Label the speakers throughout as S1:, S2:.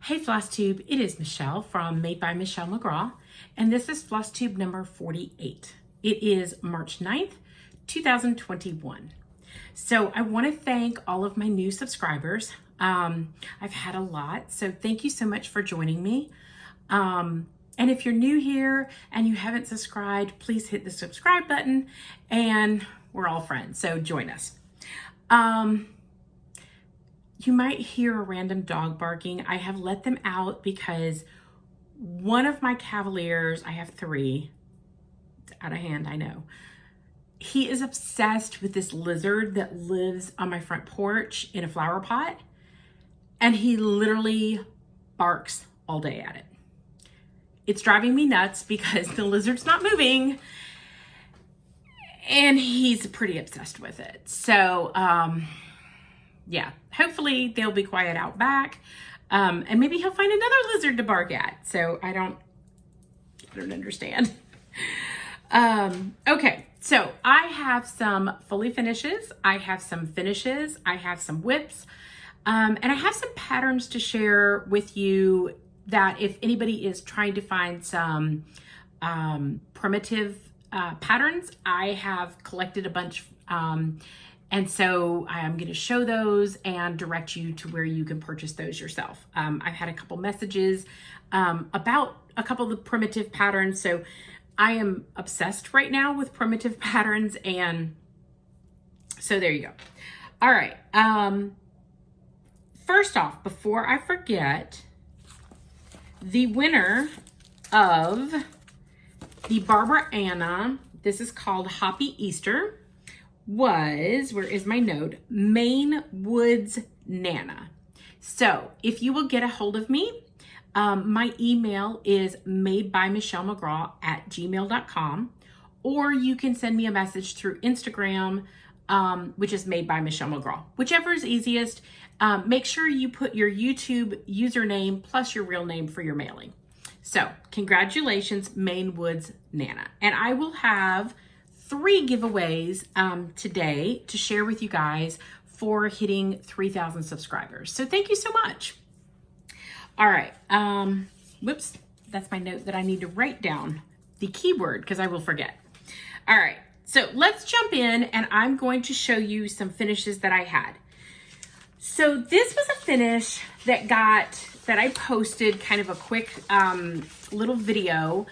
S1: Hey Flosstube, it is Michelle from Made by Michelle McGraw, and this is Flosstube number 48. It is March 9th, 2021. So I want to thank all of my new subscribers. I've had a lot, so thank you so much for joining me. And if you're new here and you haven't subscribed, please hit the subscribe button, and we're all friends, so join us. You might hear a random dog barking. I have let them out because one of my Cavaliers, I have 3, it's out of hand, I know. He is obsessed with this lizard that lives on my front porch in a flower pot, and he literally barks all day at it. It's driving me nuts because the lizard's not moving, and he's pretty obsessed with it. So, yeah, hopefully they'll be quiet out back. And maybe he'll find another lizard to bark at. So I don't understand. Okay, so I have some fully finishes. I have some finishes. I have some whips. And I have some patterns to share with you that if anybody is trying to find some primitive patterns, I have collected a bunch. And so I'm going to show those and direct you to where you can purchase those yourself. I've had a couple messages about a couple of the primitive patterns. So I am obsessed right now with primitive patterns. And so there you go. All right. First off, before I forget, the winner of the Barbara Anna, this is called Hoppy Easter, was, where is my note, Maine Woods Nana. So if you will get a hold of me, my email is madebymichellemcgraw@gmail.com, or you can send me a message through Instagram, which is Made by Michelle McGraw. Whichever is easiest. Make sure you put your YouTube username plus your real name for your mailing. So congratulations, Maine Woods Nana. And I will have 3 giveaways today to share with you guys for hitting 3,000 subscribers. So thank you so much. All right. Whoops. That's my note that I need to write down the keyword because I will forget. All right. So let's jump in, and I'm going to show you some finishes that I had. So this was a finish that I posted kind of a quick little video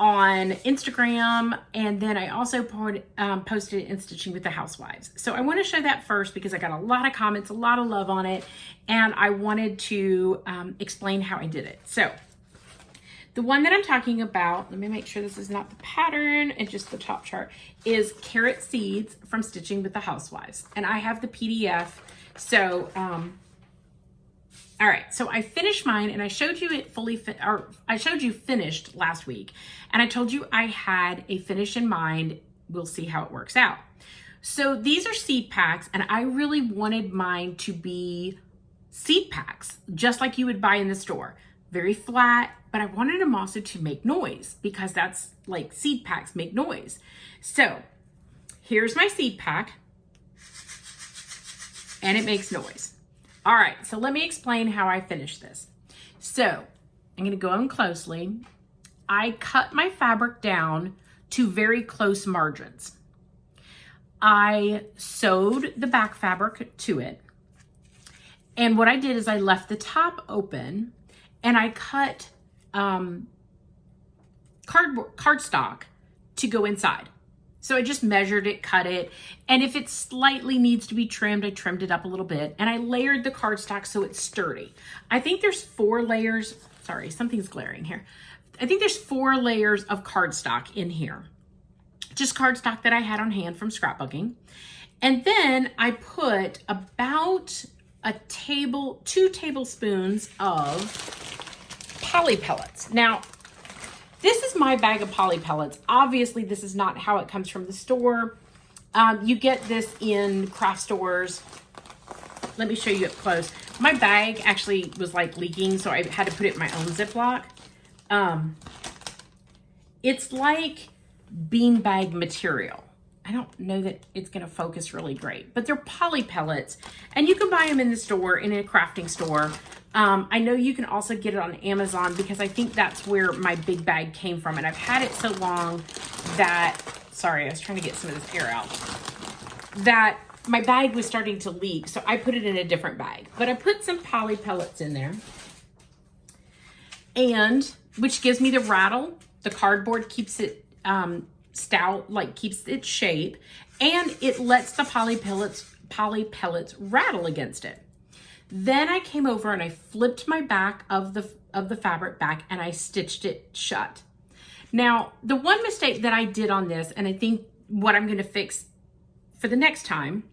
S1: on Instagram, and then I also posted it in Stitching with the Housewives. So I want to show that first because I got a lot of comments, a lot of love on it, and I wanted to explain how I did it. So the one that I'm talking about, let me make sure this is not the pattern and just the top chart, is Carrot Seeds from Stitching with the Housewives. And I have the PDF. So, all right, so I finished mine, and I showed you it I showed you finished last week, and I told you I had a finish in mind. We'll see how it works out. So these are seed packs, and I really wanted mine to be seed packs, just like you would buy in the store. Very flat, but I wanted them also to make noise because that's like seed packs make noise. So here's my seed pack, and it makes noise. All right, so let me explain how I finished this. So I'm gonna go in closely. I cut my fabric down to very close margins. I sewed the back fabric to it. And what I did is I left the top open, and I cut cardstock to go inside. So I just measured it, cut it, and if it slightly needs to be trimmed, I trimmed it up a little bit, and I layered the cardstock so it's sturdy. I think there's 4 layers. Sorry, something's glaring here. I think there's 4 layers of cardstock in here. Just cardstock that I had on hand from scrapbooking. And then I put about 2 tablespoons of poly pellets. Now, this is my bag of poly pellets. Obviously, this is not how it comes from the store. You get this in craft stores. Let me show you up close. My bag actually was like leaking, so I had to put it in my own Ziploc. It's like beanbag material. I don't know that it's going to focus really great, but they're poly pellets, and you can buy them in the store, in a crafting store. I know you can also get it on Amazon because I think that's where my big bag came from. And I've had it so long that, sorry, I was trying to get some of this air out, that my bag was starting to leak. So I put it in a different bag. But I put some poly pellets in there, and which gives me the rattle. The cardboard keeps it stout, like keeps its shape, and it lets the poly pellets rattle against it. Then I came over and I flipped my back of the fabric back and I stitched it shut. Now, the one mistake that I did on this, and I think what I'm going to fix for the next time,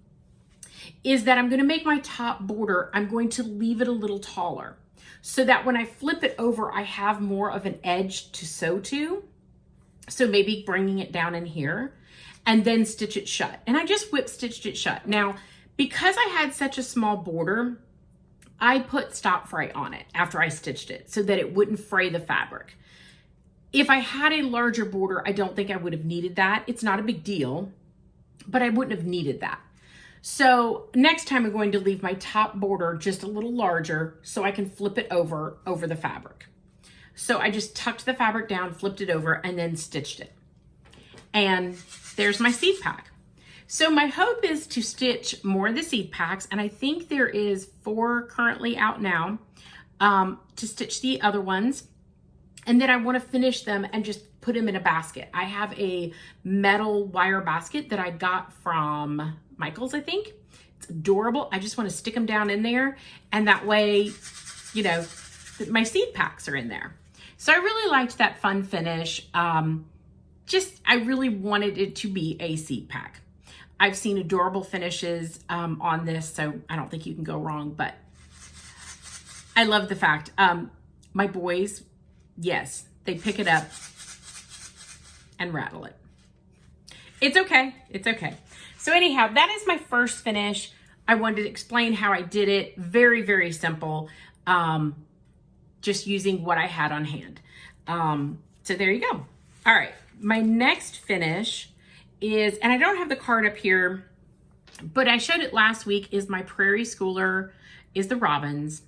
S1: is that I'm going to make my top border, I'm going to leave it a little taller so that when I flip it over, I have more of an edge to sew to. So maybe bringing it down in here and then stitch it shut. And I just whip stitched it shut. Now, because I had such a small border, I put stop fray on it after I stitched it so that it wouldn't fray the fabric. If I had a larger border, I don't think I would have needed that. It's not a big deal, but I wouldn't have needed that. So next time I'm going to leave my top border just a little larger so I can flip it over the fabric. So I just tucked the fabric down, flipped it over, and then stitched it. And there's my seed pack. So my hope is to stitch more of the seed packs, and I think there is 4 currently out now, to stitch the other ones. And then I want to finish them and just put them in a basket. I have a metal wire basket that I got from Michael's, I think. It's adorable. I just want to stick them down in there, and that way, you know, my seed packs are in there. So I really liked that fun finish. I really wanted it to be a seed pack. I've seen adorable finishes on this, so I don't think you can go wrong, but I love the fact, my boys, yes, they pick it up and rattle it. It's okay, it's okay. So anyhow, that is my first finish. I wanted to explain how I did it. Very, very simple. Just using what I had on hand. So there you go. All right, my next finish is, and I don't have the card up here, but I showed it last week, is my Prairie Schooler, is the Robins.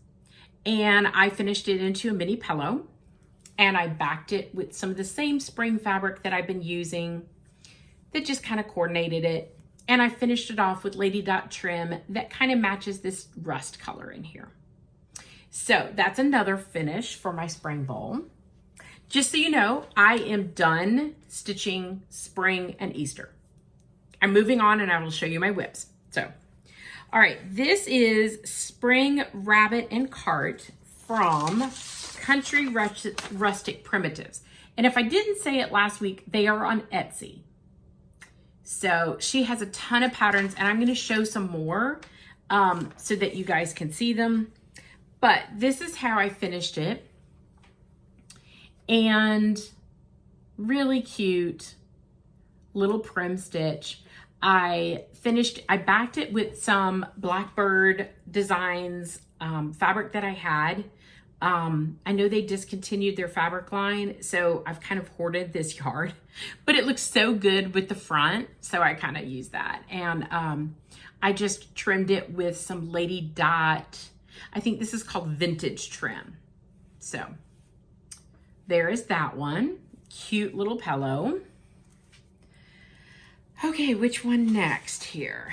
S1: And I finished it into a mini pillow, and I backed it with some of the same spring fabric that I've been using that just kind of coordinated it. And I finished it off with Lady Dot trim that kind of matches this rust color in here. So that's another finish for my spring bowl. Just so you know, I am done stitching spring and Easter. I'm moving on, and I will show you my whips. So, all right, this is Spring Rabbit and Cart from Country Rustic Primitives. And if I didn't say it last week, they are on Etsy. So she has a ton of patterns, and I'm going to show some more so that you guys can see them. But this is how I finished it. And really cute little prim stitch. I backed it with some Blackbird Designs fabric that I had. I know they discontinued their fabric line, so I've kind of hoarded this yard, but it looks so good with the front, so I kind of use that. And I just trimmed it with some Lady Dot, I think this is called Vintage Trim. So there is that one. Cute little pillow. Okay, which one next here?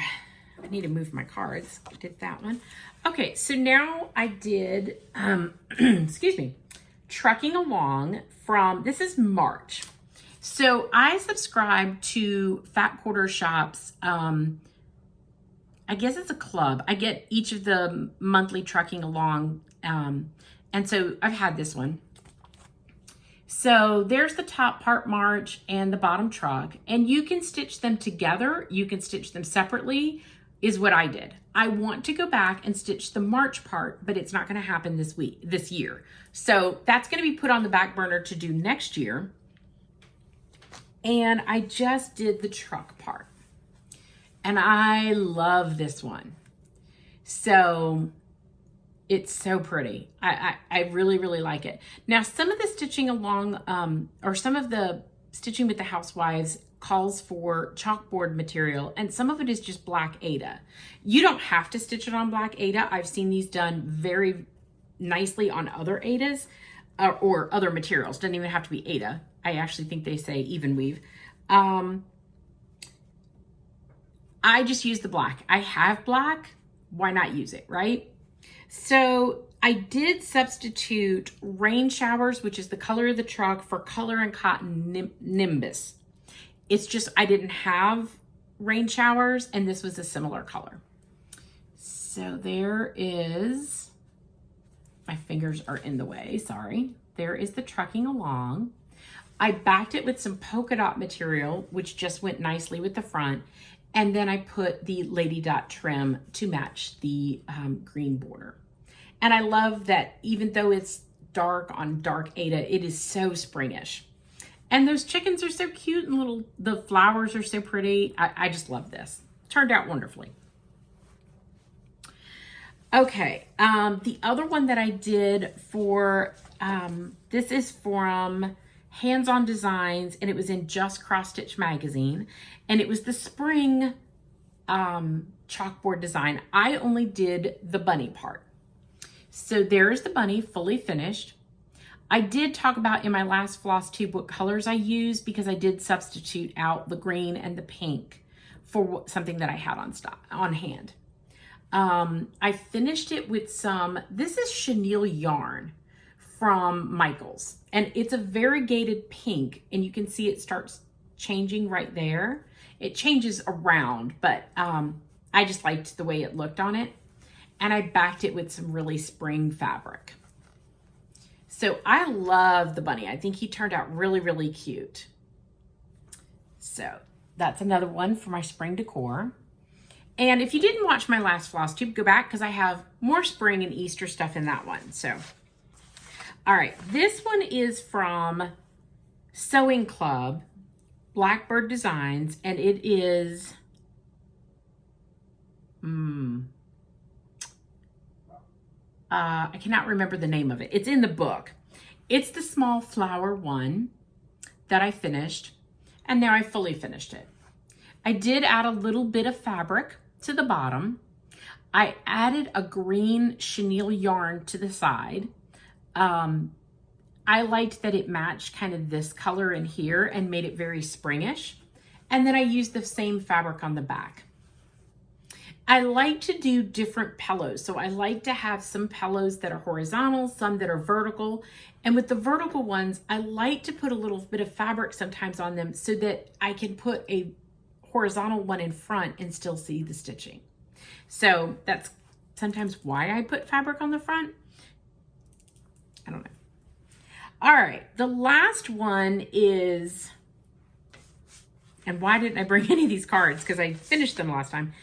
S1: I need to move my cards. I did that one. Okay, so now I did, excuse me, Trucking Along from, this is March. So I subscribe to Fat Quarter Shop's, I guess it's a club. I get each of the monthly Trucking Along, and so I've had this one. So there's the top part March and the bottom truck, and you can stitch them together. You can stitch them separately, is what I did. I want to go back and stitch the March part, but it's not going to happen this year. So that's going to be put on the back burner to do next year. And I just did the truck part, and I love this one. So it's so pretty. I really, really like it. Now, some of the stitching along, or some of the stitching with the housewives calls for chalkboard material, and some of it is just black Aida. You don't have to stitch it on black Aida. I've seen these done very, nicely on other Aidas or other materials. Doesn't even have to be Aida. I actually think they say even weave. I just use the black. I have black. Why not use it, right? So I did substitute Rain Showers, which is the color of the truck, for Color and Cotton Nimbus. It's just I didn't have Rain Showers, and this was a similar color. So there is, my fingers are in the way, sorry. There is the trucking along. I backed it with some polka dot material, which just went nicely with the front. And then I put the Lady Dot trim to match the green border. And I love that even though it's dark on dark Aida, it is so springish. And those chickens are so cute and little, the flowers are so pretty. I just love this. Turned out wonderfully. Okay, the other one that I did for, this is from Hands On Designs, and it was in Just Cross Stitch magazine, and it was the spring chalkboard design. I only did the bunny part. So there's the bunny fully finished. I did talk about in my last Flosstube what colors I used because I did substitute out the green and the pink for something that I had on hand. I finished it with some, this is chenille yarn from Michaels, and it's a variegated pink, and you can see it starts changing right there. It changes around, but I just liked the way it looked on it, and I backed it with some really spring fabric. So I love the bunny. I think he turned out really, really cute. So that's another one for my spring decor. And if you didn't watch my last Flosstube, go back because I have more spring and Easter stuff in that one. So, all right, this one is from Sewing Club, Blackbird Designs, and it is, I cannot remember the name of it. It's in the book. It's the small flower one that I finished, and now I fully finished it. I did add a little bit of fabric to the bottom. I added a green chenille yarn to the side. I liked that it matched kind of this color in here and made it very springish. And then I used the same fabric on the back. I like to do different pillows. So I like to have some pillows that are horizontal, some that are vertical. And with the vertical ones, I like to put a little bit of fabric sometimes on them so that I can put a horizontal one in front and still see the stitching. So that's sometimes why I put fabric on the front. I don't know. All right, the last one is, and why didn't I bring any of these cards? Because I finished them last time.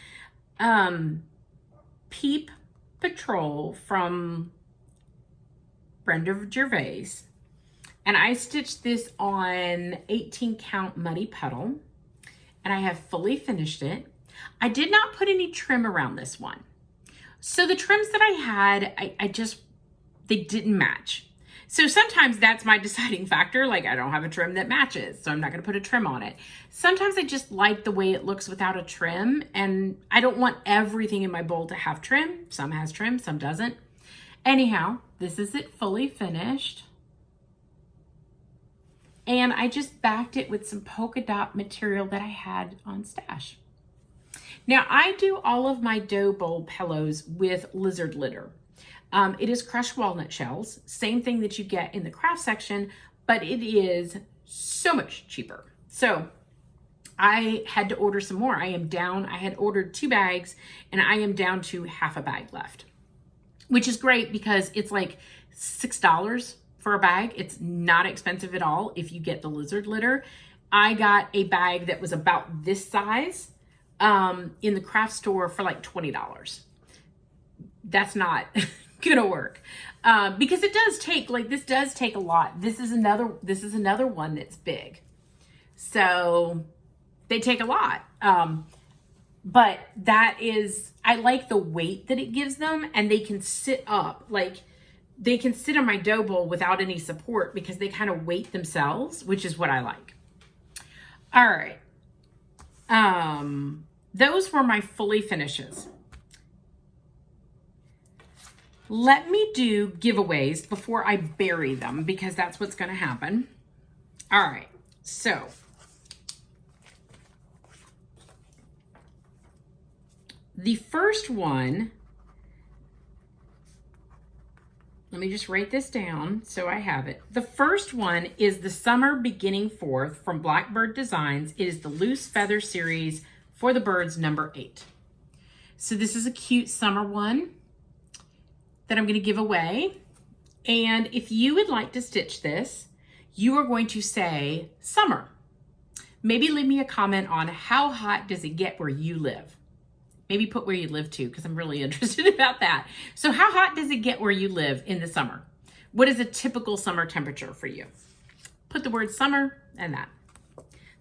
S1: Peep Patrol from Brenda Gervais. And I stitched this on 18 count Muddy Puddle. And I have fully finished it. I did not put any trim around this one. So the trims that I had, they didn't match. So sometimes that's my deciding factor. Like I don't have a trim that matches, so I'm not gonna put a trim on it. Sometimes I just like the way it looks without a trim, and I don't want everything in my bowl to have trim. Some has trim, some doesn't. Anyhow, this is it fully finished. And I just backed it with some polka dot material that I had on stash. Now I do all of my dough bowl pillows with lizard litter. It is crushed walnut shells, same thing that you get in the craft section, but it is so much cheaper. So I had to order some more. I had ordered 2 bags and I am down to half a bag left, which is great because it's like $6 for a bag. It's not expensive at all if you get the lizard litter. I got a bag that was about this size in the craft store for like $20. That's not gonna work because it does take, like, this does take a lot. This is another one that's big, so they take a lot. But that is, I like the weight that it gives them, and they can sit up, like they can sit on my dough bowl without any support because they kind of weight themselves, which is what I like. All right, those were my fully finishes. let me do giveaways before I bury them, because that's what's going to happen. All right, so the first one, let me just write this down so I have it. The first one is the Summer Beginning Forth from Blackbird Designs. It is the Loose Feather Series for the birds number 8. So this is a cute summer one that I'm going to give away. And if you would like to stitch this, you are going to say summer. Maybe leave me a comment on how hot does it get where you live. Maybe put where you live too, because I'm really interested about that. So how hot does it get where you live in the summer? What is a typical summer temperature for you? Put the word summer and that.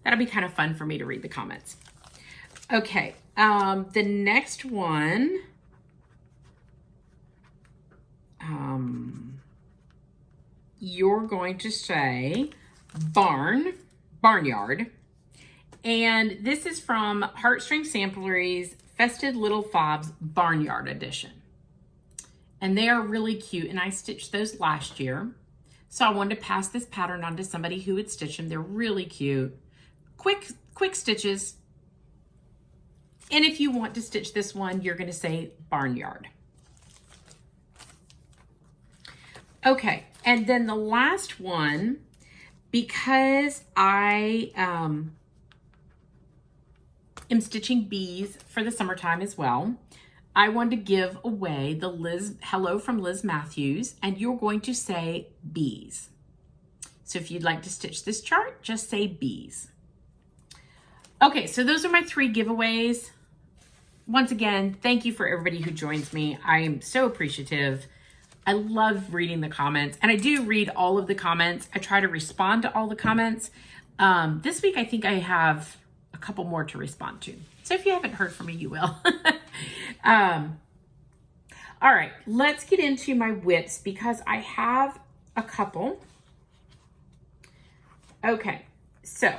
S1: That'll be kind of fun for me to read the comments. Okay, the next one, you're going to say barnyard. And this is from Heartstring Samplery's Fested Little Fobs Barnyard Edition. And they are really cute, and I stitched those last year. So I wanted to pass this pattern on to somebody who would stitch them. They're really cute. Quick stitches. And if you want to stitch this one, you're going to say barnyard. Okay, and then the last one, because I am stitching bees for the summertime as well, I wanted to give away the Hello from Liz Matthews, and you're going to say bees. So if you'd like to stitch this chart, just say bees. Okay, so those are my 3 giveaways. Once again, thank you for everybody who joins me. I am so appreciative. I love reading the comments, and I do read all of the comments. I try to respond to all the comments. This week, I think I have a couple more to respond to. So if you haven't heard from me, you will. All right, let's get into my whips because I have a couple. Okay, so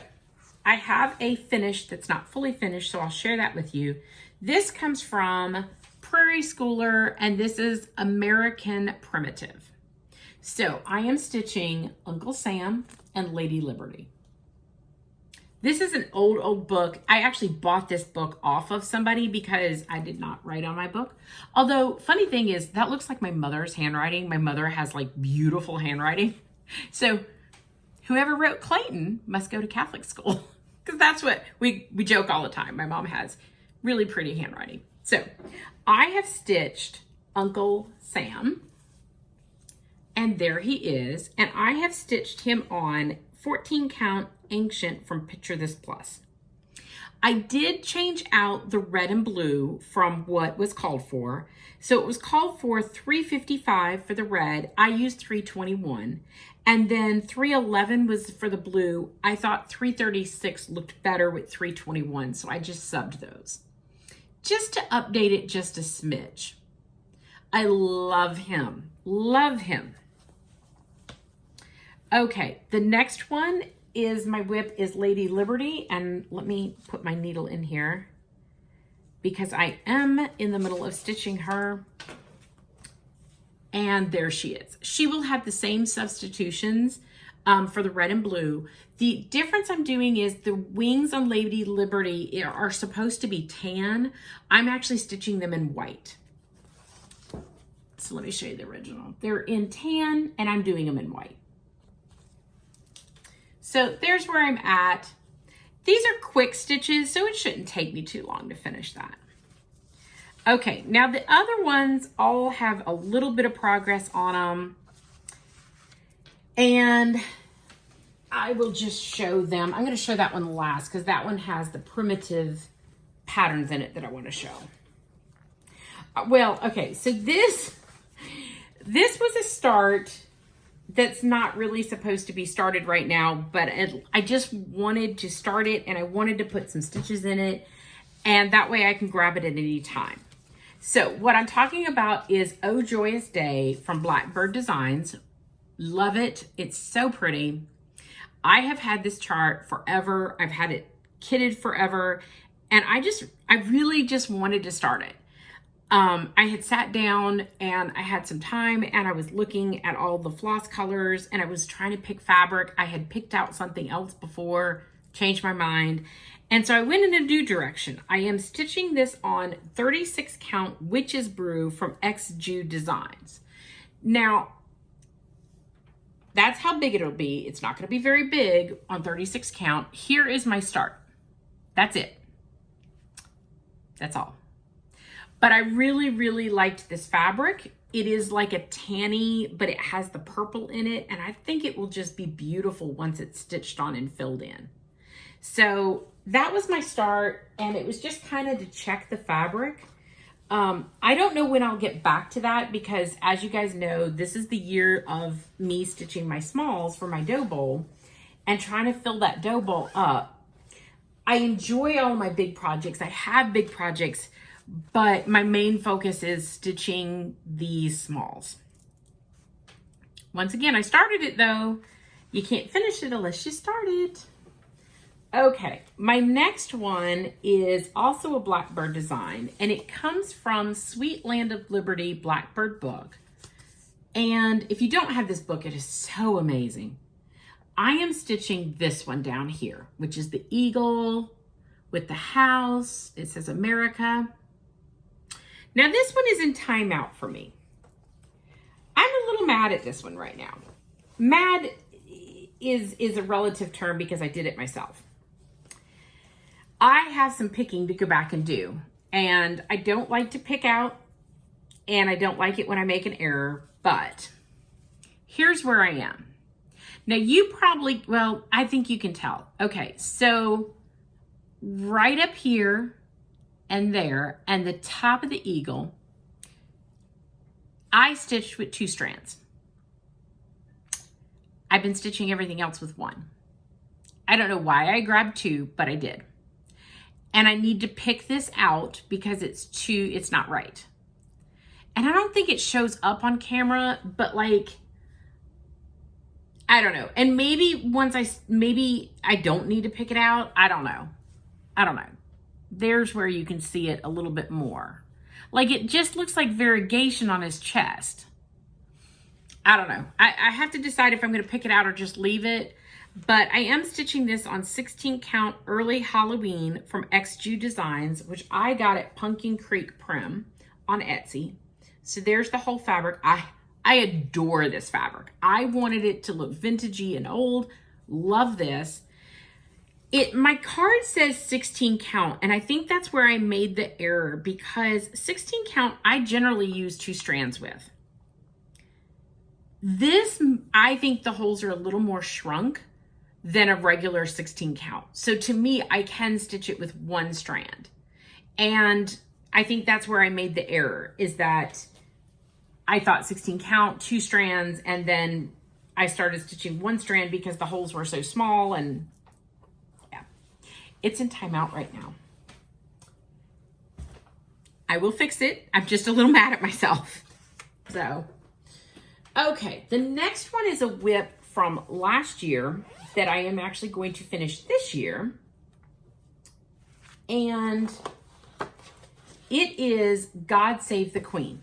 S1: I have a finish that's not fully finished, so I'll share that with you. This comes from Prairie Schooler, and this is American Primitive. So I am stitching Uncle Sam and Lady Liberty. This is an old book. I actually bought this book off of somebody because I did not write on my book. Although, funny thing is, that looks like my mother's handwriting. My mother has like beautiful handwriting. So whoever wrote Clayton must go to Catholic school, because that's what we joke all the time. My mom has really pretty handwriting. So I have stitched Uncle Sam, and there he is. And I have stitched him on 14 count Ancient from Picture This Plus. I did change out the red and blue from what was called for. So it was called for 355 for the red. I used 321. And then 311 was for the blue. I thought 336 looked better with 321, so I just subbed those. Just to update it just a smidge. I love him. Love him. Okay, the next one is my whip is Lady Liberty, and let me put my needle in here because I am in the middle of stitching her. And there she is. She will have the same substitutions for the red and blue. The difference I'm doing is the wings on Lady Liberty are supposed to be tan. I'm actually stitching them in white. So let me show you the original. They're in tan and I'm doing them in white. So there's where I'm at. These are quick stitches, so it shouldn't take me too long to finish that. Okay, now the other ones all have a little bit of progress on them. And I will just show them. I'm going to show that one last because that one has the primitive patterns in it that I want to show. Well, okay, so this was a start that's not really supposed to be started right now, but I just wanted to start it and I wanted to put some stitches in it, and that way I can grab it at any time. So what I'm talking about is Oh Joyous Day from Blackbird Designs. Love it. It's so pretty. I have had this chart forever. I've had it kitted forever, and I really just wanted to start it. I had sat down and I had some time and I was looking at all the floss colors and I was trying to pick fabric. I had picked out something else before, changed my mind. And so I went in a new direction. I am stitching this on 36 count Witch's Brew from Jude Designs. Now, that's how big it'll be. It's not going to be very big on 36 count. Here is my start. That's it. That's all. But I really, really liked this fabric. It is like a tanny, but it has the purple in it. And I think it will just be beautiful once it's stitched on and filled in. So that was my start. And it was just kind of to check the fabric. I don't know when I'll get back to that because as you guys know, this is the year of me stitching my smalls for my dough bowl and trying to fill that dough bowl up. I enjoy all my big projects. I have big projects, but my main focus is stitching these smalls. Once again, I started it though. You can't finish it unless you start it. Okay, my next one is also a Blackbird design, and it comes from Sweet Land of Liberty Blackbird book. And if you don't have this book, it is so amazing. I am stitching this one down here, which is the eagle with the house. It says America. Now this one is in timeout for me. I'm a little mad at this one right now. Mad is a relative term because I did it myself. I have some picking to go back and do, and I don't like to pick out, and I don't like it when I make an error, but here's where I am. Now you probably, well, I think you can tell. Okay, so right up here and there, and the top of the eagle, I stitched with 2 strands. I've been stitching everything else with 1. I don't know why I grabbed 2, but I did. And I need to pick this out because it's not right. And I don't think it shows up on camera, but like, I don't know. And maybe maybe I don't need to pick it out. I don't know. There's where you can see it a little bit more. Like it just looks like variegation on his chest. I don't know. I have to decide if I'm going to pick it out or just leave it. But I am stitching this on 16 count Early Halloween from Jude Designs, which I got at Pumpkin Creek Prim on Etsy. So there's the whole fabric. I adore this fabric. I wanted it to look vintagey and old. Love this. My card says 16 count, and I think that's where I made the error because 16 count I generally use 2 strands with. This, I think the holes are a little more shrunk than a regular 16 count. So to me, I can stitch it with 1 strand. And I think that's where I made the error, is that I thought 16 count, 2 strands, and then I started stitching 1 strand because the holes were so small, and yeah. It's in timeout right now. I will fix it. I'm just a little mad at myself. So, okay, the next one is a whip from last year that I am actually going to finish this year. And it is God Save the Queen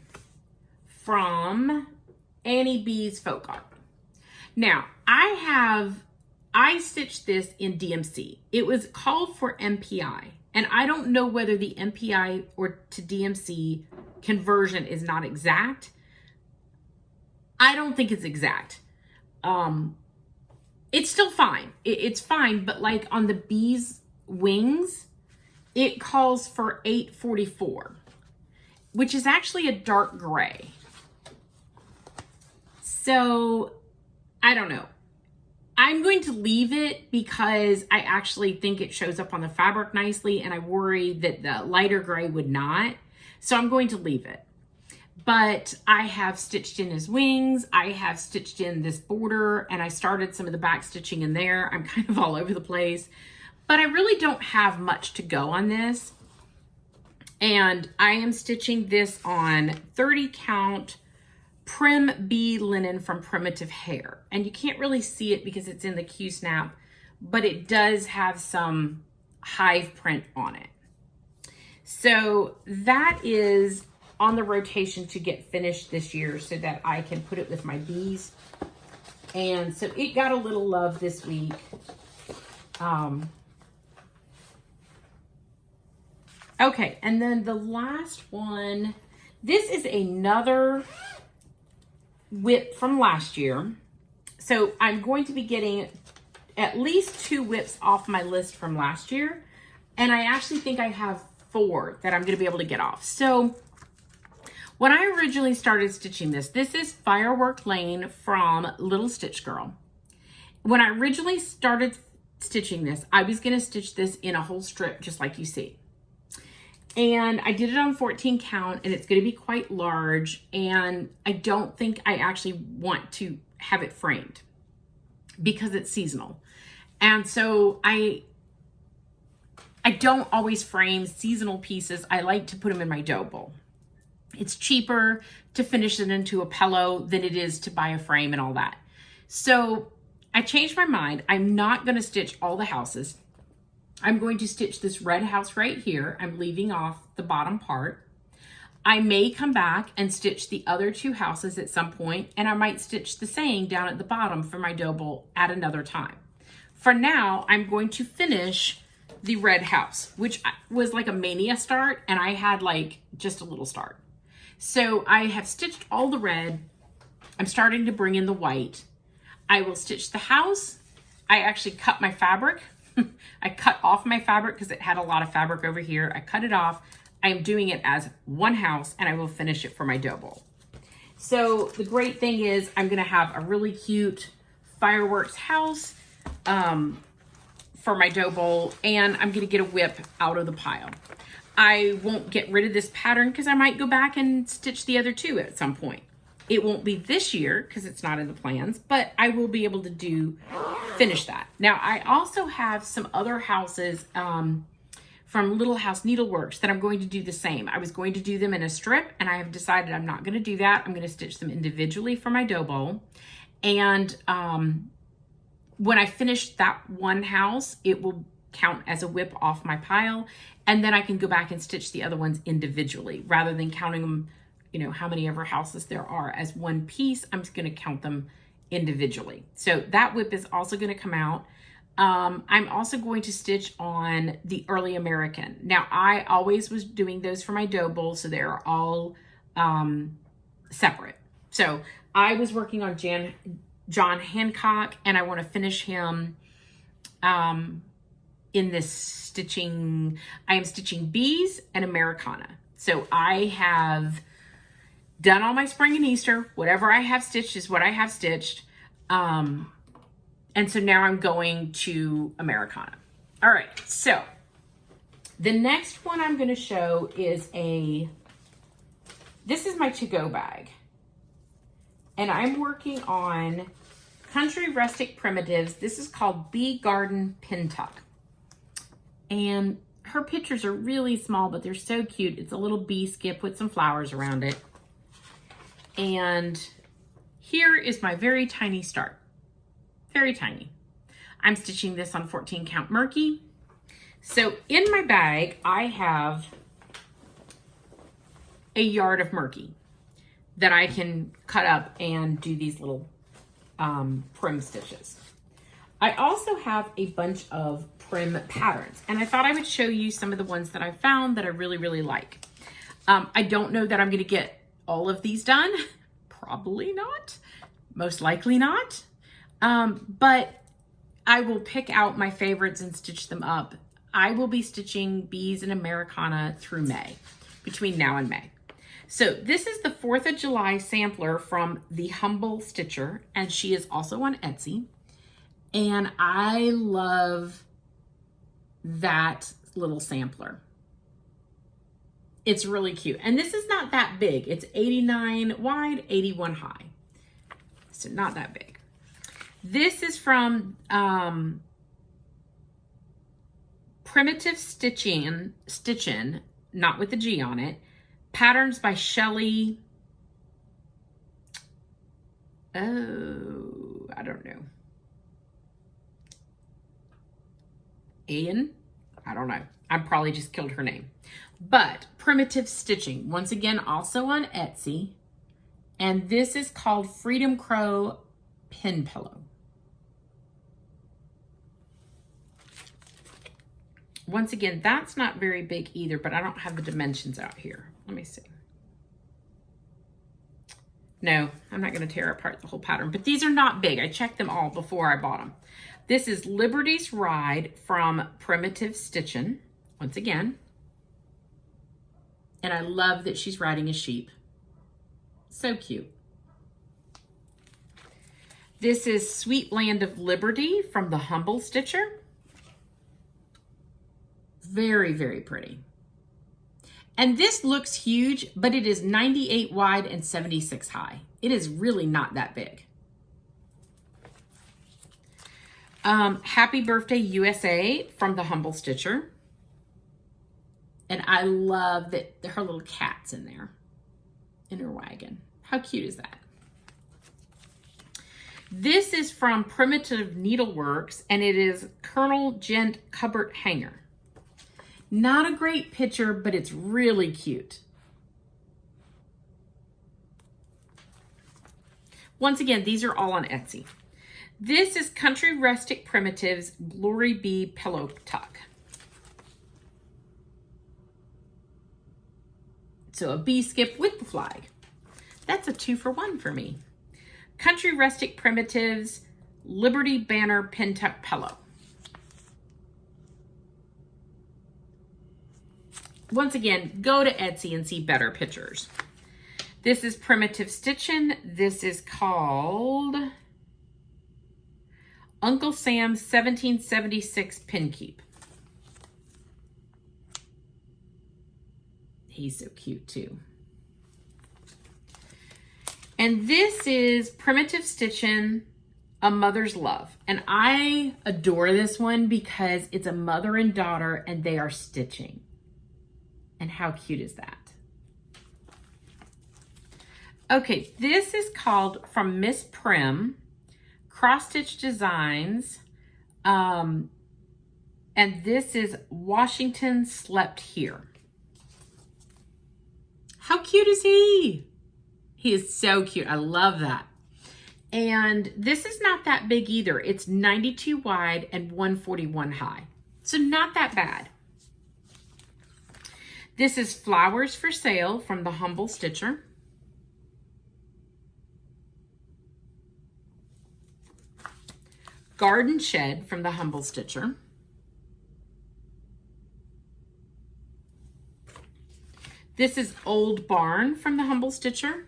S1: from Annie B's Folk Art. Now, I stitched this in DMC. It was called for MPI, and I don't know whether the MPI or to DMC conversion is not exact. I don't think it's exact. It's still fine. It's fine, but like on the bee's wings, it calls for 844, which is actually a dark gray. So I don't know. I'm going to leave it because I actually think it shows up on the fabric nicely, and I worry that the lighter gray would not. So I'm going to leave it. But I have stitched in his wings. I have stitched in this border, and I started some of the back stitching in there. I'm kind of all over the place, but I really don't have much to go on this. And I am stitching this on 30 count Prim Bee linen from Primitive Hair. And you can't really see it because it's in the Q-snap, but it does have some hive print on it. So that is on the rotation to get finished this year so that I can put it with my bees. And so it got a little love this week. Okay, and then the last one, this is another whip from last year. So I'm going to be getting at least 2 whips off my list from last year. And I actually think I have 4 that I'm going to be able to get off. So when I originally started stitching this is Firework Lane from Little Stitch Girl. When I originally started stitching this, I was going to stitch this in a whole strip just like you see. And I did it on 14 count, and it's going to be quite large, and I don't think I actually want to have it framed because it's seasonal. And so I don't always frame seasonal pieces. I like to put them in my dough bowl. It's cheaper to finish it into a pillow than it is to buy a frame and all that. So I changed my mind. I'm not going to stitch all the houses. I'm going to stitch this red house right here. I'm leaving off the bottom part. I may come back and stitch the other 2 houses at some point, and I might stitch the saying down at the bottom for my dough bowl at another time. For now, I'm going to finish the red house, which was like a mania start, and I had like just a little start. So I have stitched all the red. I'm starting to bring in the white. I will stitch the house. I actually cut my fabric. I cut off my fabric because it had a lot of fabric over here. I cut it off. I am doing it as one house, and I will finish it for my dough bowl. So the great thing is I'm going to have a really cute fireworks house for my dough bowl, and I'm going to get a whip out of the pile. I won't get rid of this pattern because I might go back and stitch the other 2 at some point. It won't be this year because it's not in the plans, but I will be able to finish that. Now, I also have some other houses from Little House Needleworks that I'm going to do the same. I was going to do them in a strip, and I have decided I'm not going to do that. I'm going to stitch them individually for my dough bowl. And when I finish that one house, it will count as a whip off my pile, and then I can go back and stitch the other ones individually rather than counting them, you know, how many ever houses there are as one piece. I'm just going to count them individually. So that whip is also going to come out. I'm also going to stitch on the Early American. Now, I always was doing those for my dough bowl, so they're all separate. So I was working on John Hancock, and I want to finish him in this stitching. I am stitching bees and Americana. So I have done all my spring and Easter. Whatever I have stitched is what I have stitched. And so now I'm going to Americana. All right, so the next one I'm going to show is this is my to-go bag. And I'm working on Country Rustic Primitives. This is called Bee Garden Pin Tuck. And her pictures are really small, but they're so cute. It's a little bee skip with some flowers around it. And here is my very tiny start. Very tiny. I'm stitching this on 14 count Murky. So in my bag, I have a yard of Murky that I can cut up and do these little prim stitches. I also have a bunch of prim patterns, and I thought I would show you some of the ones that I found that I really, really like. I don't know that I'm going to get all of these done. Probably not. Most likely not. But I will pick out my favorites and stitch them up. I will be stitching bees and Americana through May, between now and May. So this is the 4th of July sampler from The Humble Stitcher, and she is also on Etsy. And I love that little sampler. It's really cute. And this is not that big. It's 89 wide, 81 high. So not that big. This is from Primitive Stitchin', not with the G on it. Patterns by Shelley. Oh, I don't know. Ian? I don't know. I probably just killed her name. But Primitive Stitching. Once again, also on Etsy. And this is called Freedom Crow Pin Pillow. Once again, that's not very big either, but I don't have the dimensions out here. Let me see. No, I'm not going to tear apart the whole pattern, but these are not big. I checked them all before I bought them. This is Liberty's Ride from Primitive Stitching, once again. And I love that she's riding a sheep. So cute. This is Sweet Land of Liberty from the Humble Stitcher. Very, very pretty. And this looks huge, but it is 98 wide and 76 high. It is really not that big. Happy Birthday USA from the Humble Stitcher. And I love that her little cat's in there, in her wagon. How cute is that? This is from Primitive Needleworks, and it is Colonel Gent Cupboard Hanger. Not a great picture, but it's really cute. Once again, these are all on Etsy. This is Country Rustic Primitives Glory Bee Pillow Tuck. So a bee skip with the flag. That's a 2-for-1 for me. Country Rustic Primitives Liberty Banner Pin Tuck Pillow. Once again, go to Etsy and see better pictures. This is Primitive Stitching. This is called Uncle Sam's 1776 Pin Keep. He's so cute too. And this is Primitive Stitching, A Mother's Love. And I adore this one because it's a mother and daughter and they are stitching. And how cute is that? Okay, this is called From Miss Prim, Cross Stitch Designs. And this is Washington Slept Here. How cute is he? He is so cute. I love that. And this is not that big either. It's 92 wide and 141 high. So not that bad. This is Flowers for Sale from the Humble Stitcher. Garden Shed from the Humble Stitcher. This is Old Barn from the Humble Stitcher.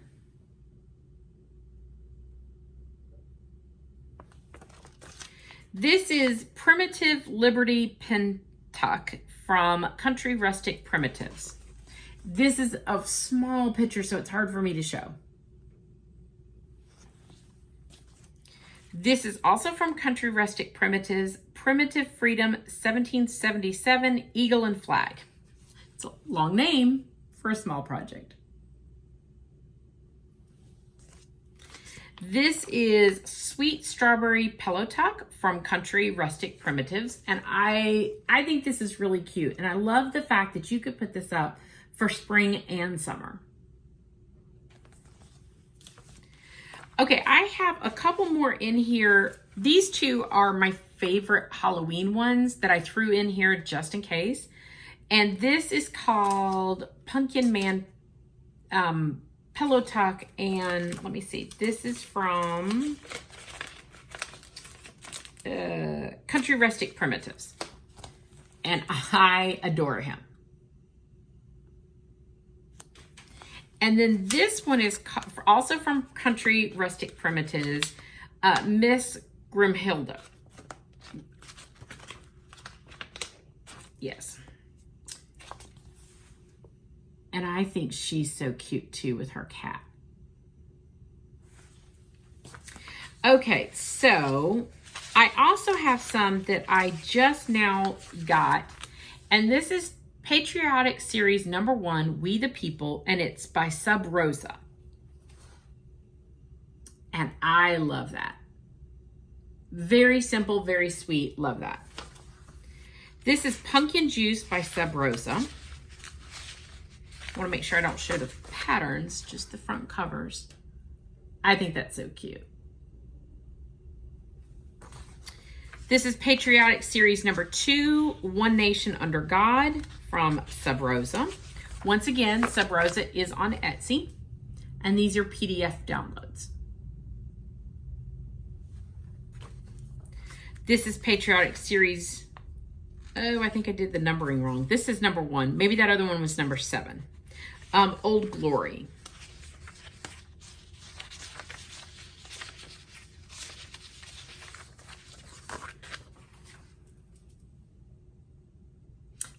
S1: This is Primitive Liberty Pin Tuck from Country Rustic Primitives. This is a small picture, so it's hard for me to show. This is also from Country Rustic Primitives, Primitive Freedom 1777 Eagle and Flag. It's a long name for a small project. This is Sweet Strawberry Pillow Tuck from Country Rustic Primitives. And I think this is really cute. And I love the fact that you could put this up for spring and summer. Okay, I have a couple more in here. These two are my favorite Halloween ones that I threw in here just in case. And this is called Pumpkin Man Pillow Tuck, and let me see, this is from Country Rustic Primitives, and I adore him. And then this one is also from Country Rustic Primitives, Miss Grimhilda. Yes. And I think she's so cute too with her cat. Okay, so I also have some that I just now got. And this is Patriotic Series #1, We the People, and it's by Sub Rosa. And I love that. Very simple, very sweet. Love that. This is Pumpkin Juice by Sub Rosa. I want to make sure I don't show the patterns, just the front covers. I think that's so cute. This is Patriotic Series number 2, One Nation Under God from Sub Rosa. Once again, Sub Rosa is on Etsy, and these are PDF downloads. This is Patriotic Series, oh, I think I did the numbering wrong. This is number 1. Maybe that other one was number 7. Old Glory.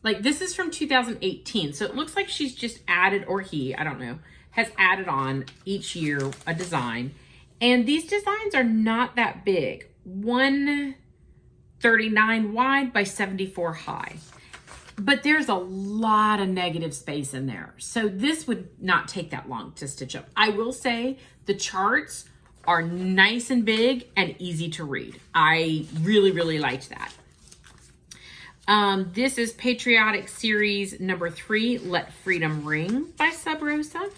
S1: Like, this is from 2018, so it looks like she's just added, or he, I don't know, has added on each year a design. And these designs are not that big. 139 wide by 74 high. But there's a lot of negative space in there. So this would not take that long to stitch up. I will say the charts are nice and big and easy to read. I really, really liked that. This is Patriotic Series number 3, Let Freedom Ring by Sub Rosa.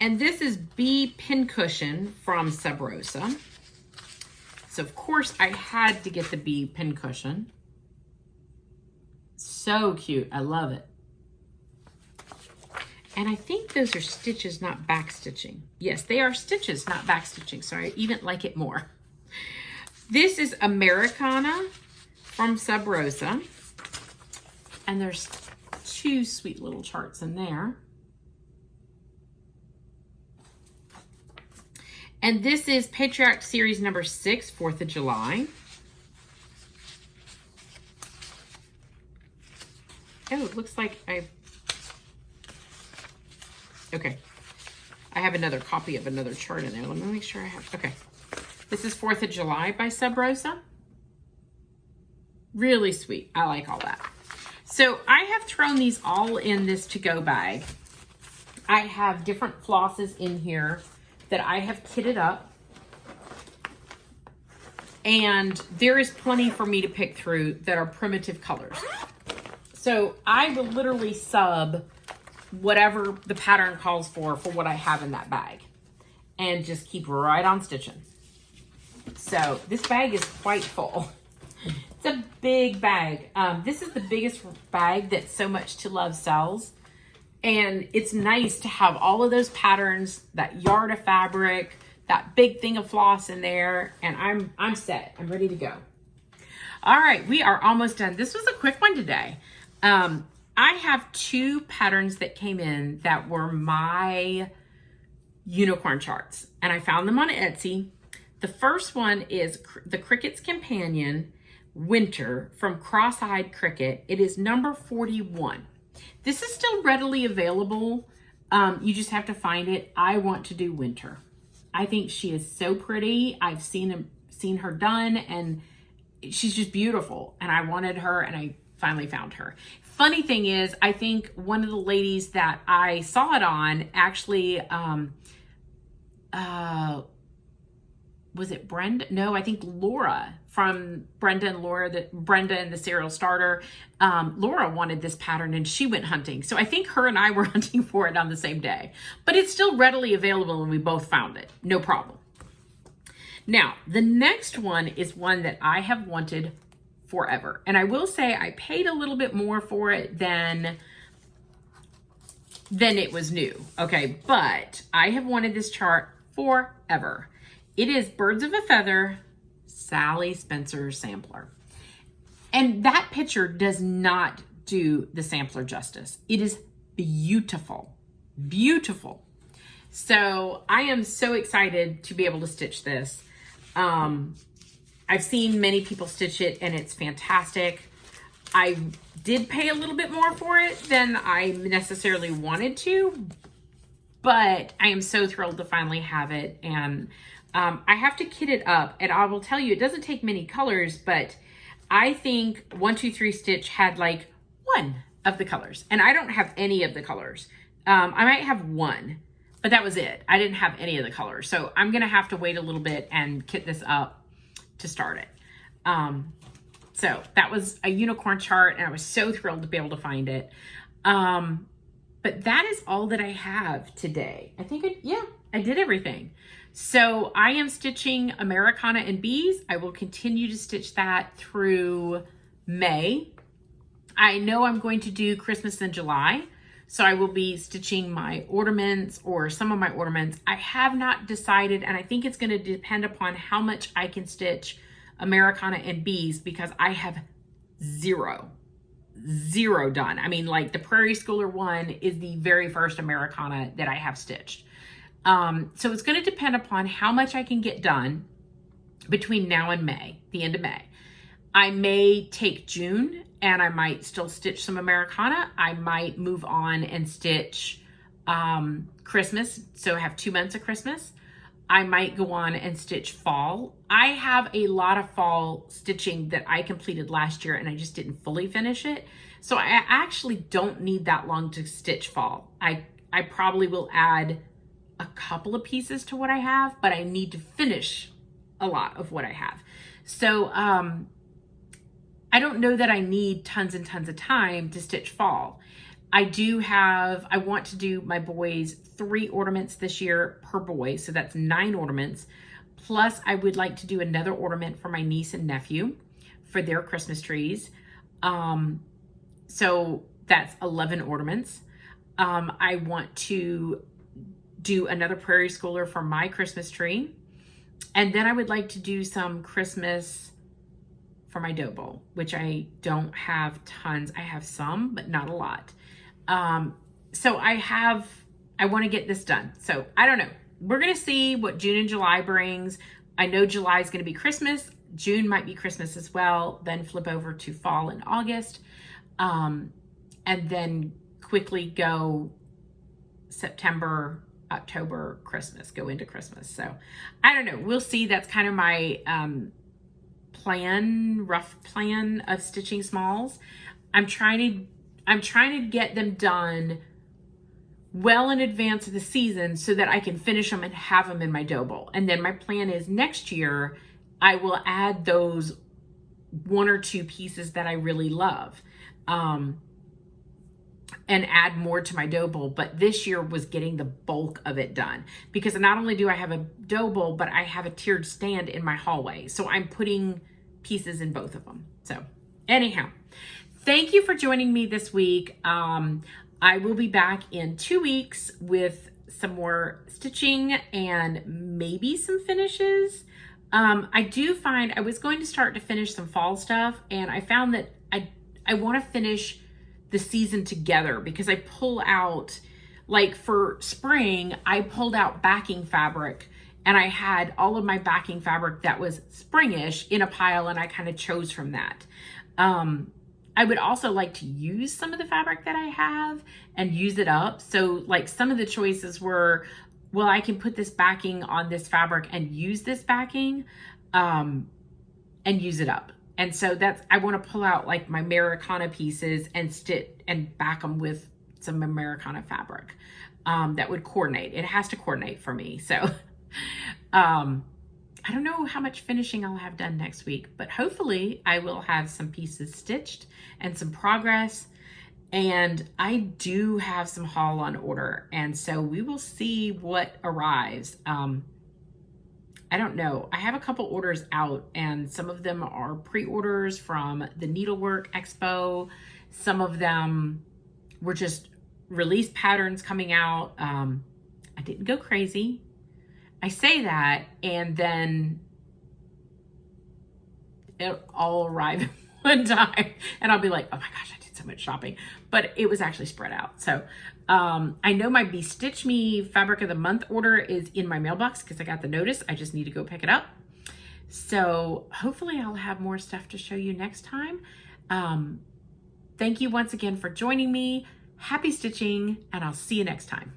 S1: And this is Bee Pincushion from Sub Rosa. So of course I had to get the Bee Pincushion. So cute, I love it. And I think those are stitches, not back stitching. Yes, they are stitches, not back stitching. So I even like it more. This is Americana from Sub Rosa. And there's 2 sweet little charts in there. And this is Patriotic Series number 6, 4th of July. Oh, it looks like okay. I have another copy of another chart in there. Let me make sure I have, okay. This is 4th of July by Sub Rosa. Really sweet. I like all that. So I have thrown these all in this to-go bag. I have different flosses in here that I have kitted up. And there is plenty for me to pick through that are primitive colors. So I will literally sub whatever the pattern calls for what I have in that bag. And just keep right on stitching. So this bag is quite full. It's a big bag. This is the biggest bag that So Much to Love sells. And it's nice to have all of those patterns, that yard of fabric, that big thing of floss in there, and I'm set. I'm ready to go. All right, we are almost done. This was a quick one today. I have 2 patterns that came in that were my unicorn charts, and I found them on Etsy. The first one is the Cricket's Companion Winter from Cross-Eyed Cricket. It is number 41. This is still readily available. You just have to find it. I want to do winter. I think she is so pretty. I've seen her done, and she's just beautiful. And I wanted her, and I finally found her. Funny thing is, I think one of the ladies that I saw it on actually, was it Brenda? No, I think Laura from Brenda and the Serial Starter. Laura wanted this pattern and she went hunting. So I think her and I were hunting for it on the same day. But it's still readily available and we both found it. No problem. Now, the next one is one that I have wanted forever. And I will say I paid a little bit more for it than it was new. Okay, but I have wanted this chart forever. It is Birds of a Feather, Sally Spencer sampler. And that picture does not do the sampler justice. It is beautiful, beautiful. So I am so excited to be able to stitch this. I've seen many people stitch it and it's fantastic. I did pay a little bit more for it than I necessarily wanted to, but I am so thrilled to finally have it. And I have to kit it up, and I will tell you, it doesn't take many colors, but I think 1, 2, 3 Stitch had like 1 of the colors, and I don't have any of the colors. I might have 1, but that was it. I didn't have any of the colors. So I'm gonna have to wait a little bit and kit this up to start it. So that was a unicorn chart, and I was so thrilled to be able to find it. But that is all that I have today. I think, I did everything. So I am stitching Americana and bees. I will continue to stitch that through May. I know I'm going to do Christmas in July, so I will be stitching my ornaments or some of my ornaments. I have not decided, and I think it's going to depend upon how much I can stitch Americana and bees, because I have zero done. I mean, like the Prairie Schooler one is the very first Americana that I have stitched. So it's going to depend upon how much I can get done between now and May, the end of May. I may take June and I might still stitch some Americana. I might move on and stitch Christmas, so I have 2 months of Christmas. I might go on and stitch fall. I have a lot of fall stitching that I completed last year and I just didn't fully finish it. So I actually don't need that long to stitch fall. I probably will add a couple of pieces to what I have, but I need to finish a lot of what I have. So I don't know that I need tons and tons of time to stitch fall. I want to do my boys 3 ornaments this year per boy. So that's 9 ornaments. Plus I would like to do another ornament for my niece and nephew for their Christmas trees. So that's 11 ornaments. I want to do another Prairie Schooler for my Christmas tree. And then I would like to do some Christmas for my dough bowl, which I don't have tons. I have some, but not a lot. So I want to get this done. So I don't know. We're going to see what June and July brings. I know July is going to be Christmas. June might be Christmas as well. Then flip over to fall in August. And then quickly go September, October, Christmas, go into Christmas. So I don't know. We'll see. That's kind of my, rough plan of stitching smalls. I'm trying to get them done well in advance of the season so that I can finish them and have them in my dough bowl. And then my plan is next year, I will add those 1 or 2 pieces that I really love, and add more to my dough bowl. But this year was getting the bulk of it done, because not only do I have a dough bowl, but I have a tiered stand in my hallway. So I'm putting pieces in both of them. So anyhow, thank you for joining me this week. I will be back in 2 weeks with some more stitching and maybe some finishes. I do find I was going to start to finish some fall stuff, and I found that I want to finish the season together, because I pull out, like for spring, I pulled out backing fabric, and I had all of my backing fabric that was springish in a pile, and I kind of chose from that. I would also like to use some of the fabric that I have and use it up. So like some of the choices were, well, I can put this backing on this fabric and use this backing, and use it up. And so I want to pull out like my Americana pieces and stitch and back them with some Americana fabric, that would coordinate. It has to coordinate for me. So, I don't know how much finishing I'll have done next week, but hopefully I will have some pieces stitched and some progress. And I do have some haul on order, and so we will see what arrives. I don't know. I have a couple orders out, and some of them are pre-orders from the Needlework Expo. Some of them were just release patterns coming out. I didn't go crazy. I say that, and then it'll all arrive at one time, and I'll be like, oh my gosh, I did so much shopping. But it was actually spread out. So I know my Be Stitch Me Fabric of the Month order is in my mailbox, because I got the notice. I just need to go pick it up. So hopefully I'll have more stuff to show you next time. Thank you once again for joining me. Happy stitching, and I'll see you next time.